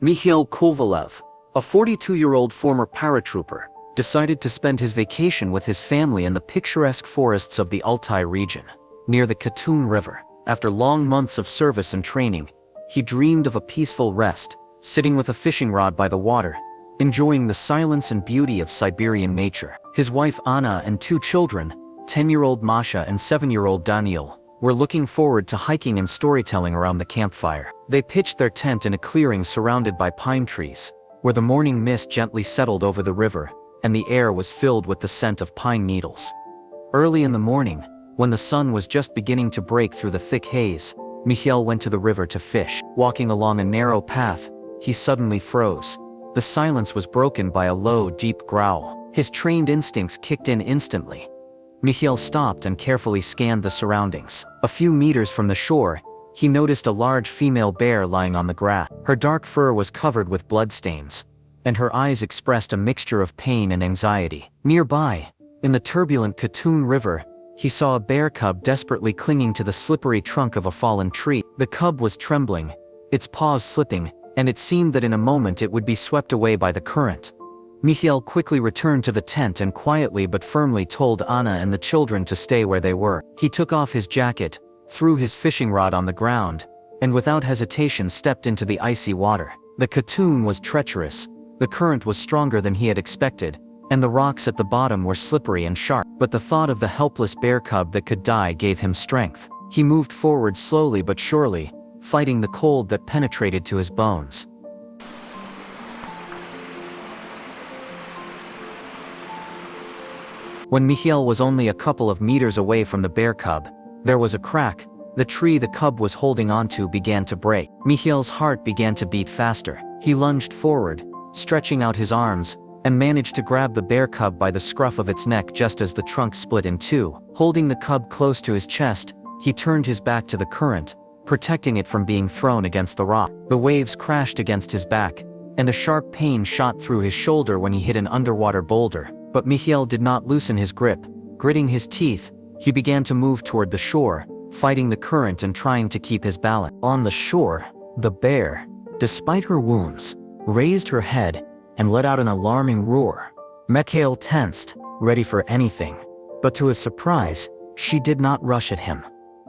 Mikhail Kovalev, a 42-year-old former paratrooper, decided to spend his vacation with his family in the picturesque forests of the Altai region, near the Katun River. After long months of service and training, he dreamed of a peaceful rest, sitting with a fishing rod by the water, enjoying the silence and beauty of Siberian nature. His wife Anna and 2 children, 10-year-old Masha and 7-year-old Daniel, were looking forward to hiking and storytelling around the campfire. They pitched their tent in a clearing surrounded by pine trees, where the morning mist gently settled over the river, and the air was filled with the scent of pine needles. Early in the morning, when the sun was just beginning to break through the thick haze, Mikhail went to the river to fish. Walking along a narrow path, he suddenly froze. The silence was broken by a low, deep growl. His trained instincts kicked in instantly. Mikhail stopped and carefully scanned the surroundings. A few meters from the shore, he noticed a large female bear lying on the grass. Her dark fur was covered with bloodstains, and her eyes expressed a mixture of pain and anxiety. Nearby, in the turbulent Katun River, he saw a bear cub desperately clinging to the slippery trunk of a fallen tree. The cub was trembling, its paws slipping, and it seemed that in a moment it would be swept away by the current. Mikhail quickly returned to the tent and quietly but firmly told Anna and the children to stay where they were. He took off his jacket, threw his fishing rod on the ground, and without hesitation stepped into the icy water. The Katun was treacherous, the current was stronger than he had expected, and the rocks at the bottom were slippery and sharp. But the thought of the helpless bear cub that could die gave him strength. He moved forward slowly but surely, fighting the cold that penetrated to his bones. When Mikhail was only a couple of meters away from the bear cub, there was a crack. The tree the cub was holding onto began to break. Mikhail's heart began to beat faster. He lunged forward, stretching out his arms, and managed to grab the bear cub by the scruff of its neck just as the trunk split in two. Holding the cub close to his chest, he turned his back to the current, protecting it from being thrown against the rock. The waves crashed against his back, and a sharp pain shot through his shoulder when he hit an underwater boulder. But Mikhail did not loosen his grip. Gritting his teeth, he began to move toward the shore, fighting the current and trying to keep his balance. On the shore, the bear, despite her wounds, raised her head and let out an alarming roar. Mikhail tensed, ready for anything. But to his surprise, she did not rush at him.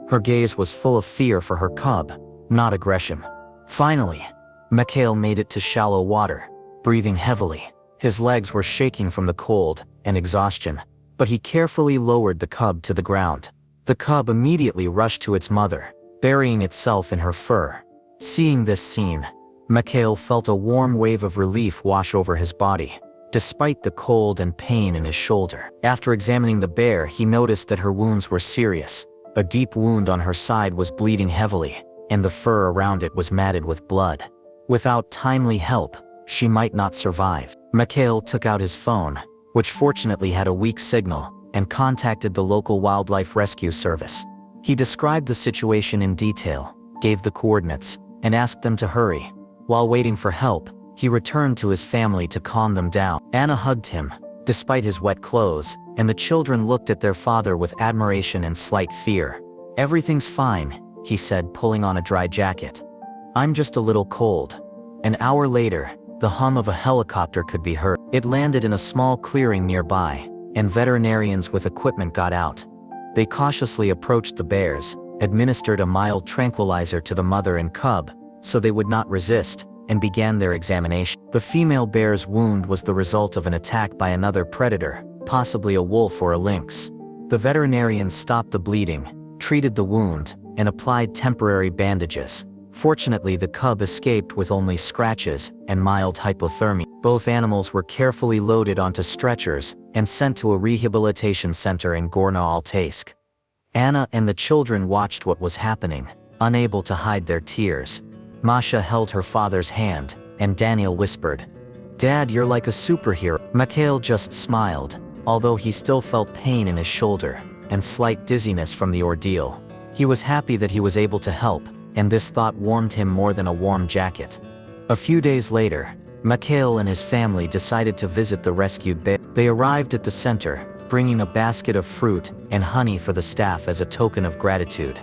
Her gaze was full of fear for her cub, not aggression. Finally, Mikhail made it to shallow water, breathing heavily. His legs were shaking from the cold and exhaustion, but he carefully lowered the cub to the ground. The cub immediately rushed to its mother, burying itself in her fur. Seeing this scene, Mikhail felt a warm wave of relief wash over his body, despite the cold and pain in his shoulder. After examining the bear, he noticed that her wounds were serious. A deep wound on her side was bleeding heavily, and the fur around it was matted with blood. Without timely help, she might not survive. Mikhail took out his phone, which fortunately had a weak signal, and contacted the local wildlife rescue service. He described the situation in detail, gave the coordinates, and asked them to hurry. While waiting for help, he returned to his family to calm them down. Anna hugged him, despite his wet clothes, and the children looked at their father with admiration and slight fear. "Everything's fine," he said, pulling on a dry jacket. "I'm just a little cold." An hour later, the hum of a helicopter could be heard. It landed in a small clearing nearby, and veterinarians with equipment got out. They cautiously approached the bears, administered a mild tranquilizer to the mother and cub, so they would not resist, and began their examination. The female bear's wound was the result of an attack by another predator, possibly a wolf or a lynx. The veterinarians stopped the bleeding, treated the wound, and applied temporary bandages. Fortunately, the cub escaped with only scratches and mild hypothermia. Both animals were carefully loaded onto stretchers and sent to a rehabilitation center in Gorno-Altaysk. Anna and the children watched what was happening, unable to hide their tears. Masha held her father's hand, and Daniel whispered, "Dad, you're like a superhero." Mikhail just smiled, although he still felt pain in his shoulder and slight dizziness from the ordeal. He was happy that he was able to help, and this thought warmed him more than a warm jacket. A few days later, Mikhail and his family decided to visit the rescued bear. They arrived at the center, bringing a basket of fruit and honey for the staff as a token of gratitude.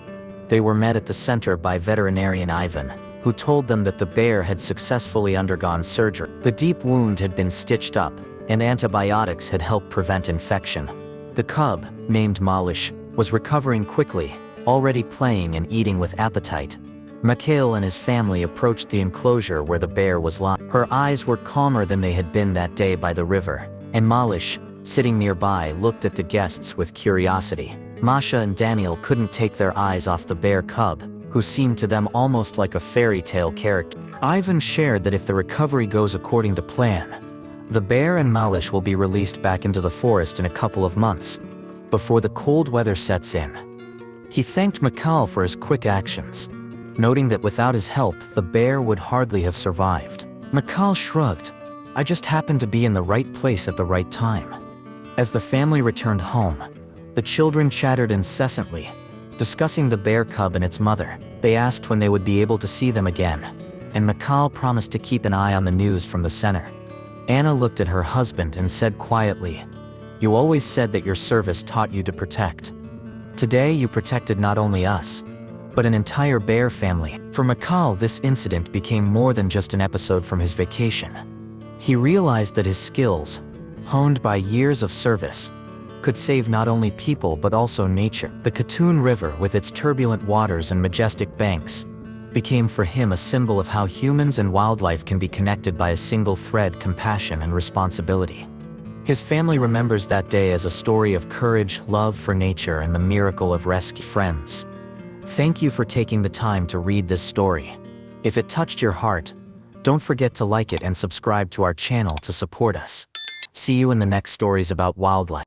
They were met at the center by veterinarian Ivan, who told them that the bear had successfully undergone surgery. The deep wound had been stitched up, and antibiotics had helped prevent infection. The cub, named Malish, was recovering quickly, already playing and eating with appetite. Mikhail and his family approached the enclosure where the bear was lying. Her eyes were calmer than they had been that day by the river, and Malish, sitting nearby, looked at the guests with curiosity. Masha and Daniel couldn't take their eyes off the bear cub, who seemed to them almost like a fairy tale character. Ivan shared that if the recovery goes according to plan, the bear and Malish will be released back into the forest in a couple of months, before the cold weather sets in. He thanked Mikhail for his quick actions, noting that without his help, the bear would hardly have survived. Mikhail shrugged. "I just happened to be in the right place at the right time." As the family returned home, the children chattered incessantly, discussing the bear cub and its mother. They asked when they would be able to see them again, and Mikhail promised to keep an eye on the news from the center. Anna looked at her husband and said quietly, "You always said that your service taught you to protect. Today you protected not only us, but an entire bear family." For Mikhail, this incident became more than just an episode from his vacation. He realized that his skills, honed by years of service, could save not only people but also nature. The Katun River, with its turbulent waters and majestic banks, became for him a symbol of how humans and wildlife can be connected by a single thread: compassion and responsibility. His family remembers that day as a story of courage, love for nature, and the miracle of rescue. Friends, thank you for taking the time to read this story. If it touched your heart, don't forget to like it and subscribe to our channel to support us. See you in the next stories about wildlife.